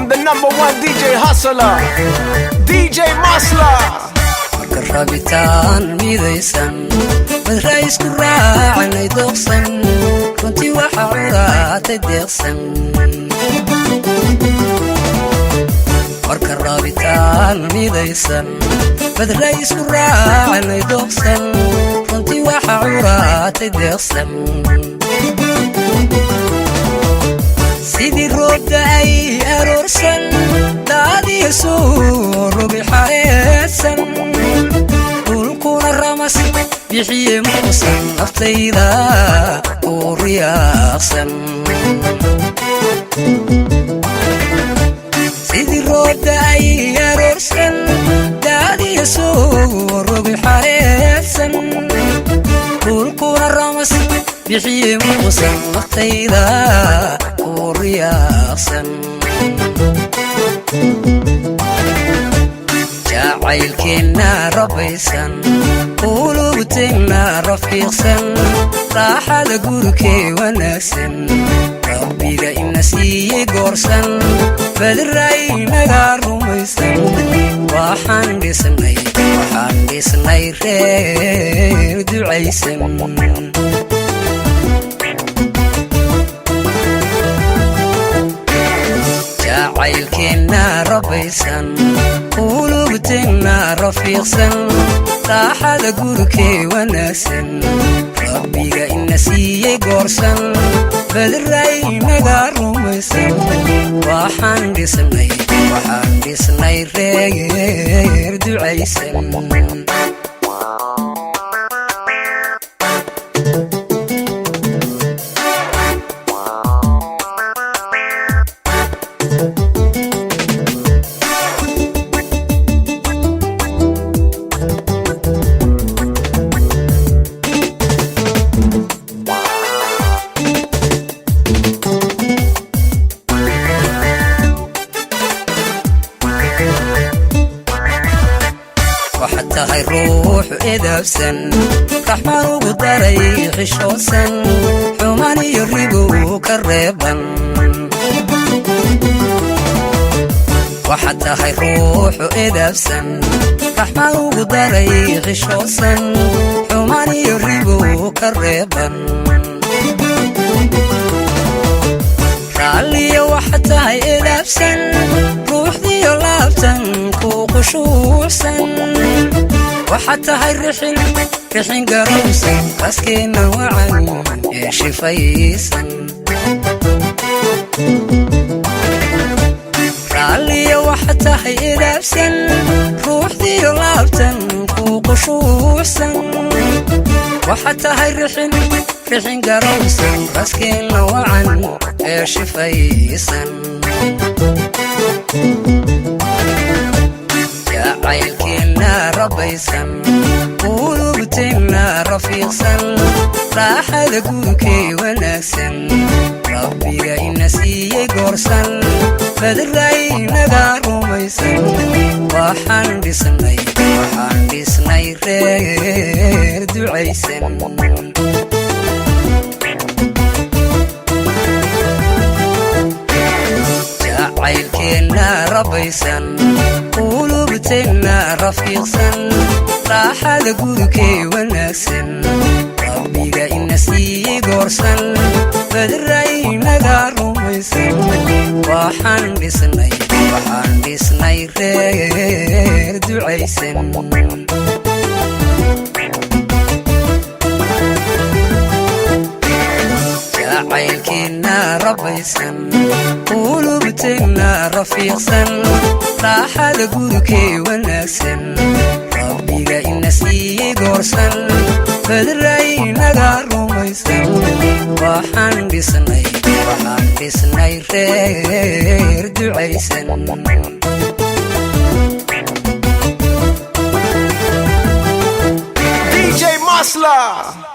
from the #1 DJ hustler, DJ Masla. Rabitaan midaysan madra isku raacanay doqsan runtii waxa curaatay deeqsan marka rabitaan midaysan madra isku raacanay doqsan runtii waxa curaatay deeqsan sidii roobda ay aroorsan daadiyo soo rubi xareedsan bixiye muusan naftayda oo riyaaqsan sidii roobda ay aroorsan daadiyo soo robi xareedsan dhulkuna ramas bixiye muusan naftayda oo riyaaqsan jacaylkeena rabaysan qulubteena rafiiqsan raaxada gurikee wanaagsan rabbiga ina siiyey goorsan badiraynaga rumaysan waxaan dhisnay reer ducaysan jacaylkeena rabaysan qulubteena rafiiqsan raaxada gurikee wanaagsan rabbiga ina siiyey goorsan badiraynaga rumaysan waxaan dhisnay reer ducaysan tahay ruux edabsan raxmaan ugu daray xishoosan xumaan iyo ribow ka reeban waxaad tahay ruux edabsan raxmaan ugu daray xishoosan xumaan iyo ribow ka reeban raalliyo waxaad tahay edabsan ruuxdiyo laabtan ku qushuucsan waxaad tahay rixin garowsan qaskeena wacan ee shifaysan raalliyo waxaad tahay edabsan ruuxdiyo laabtan ku qushuucsan waxaad tahay rixin garowsan qaskeena wacan ee shifaysan jacaylkeena rabaysan qulubteena rafiiqsan raaxada gurikee wanaagsan rabbiga ina siiyey goorsan badiraynaga rumaysan waxaan dhisnay reer ducaysan jacaylkeena rabaysan qulubteena rafiiqsan raaxada gurikee wanaagsan rabbiga ina siiyey goorsan badiraynaga rumaysan waxaan dhisnay reer ducaysan jacaylkeena rabaysan qulubteena rafiiqsan raaxada gurikee wanaagsan rabbiga ina siiyey goorsan badiraynaga rumaysan waxaan dhisnay reer ducaysan DJ Masla.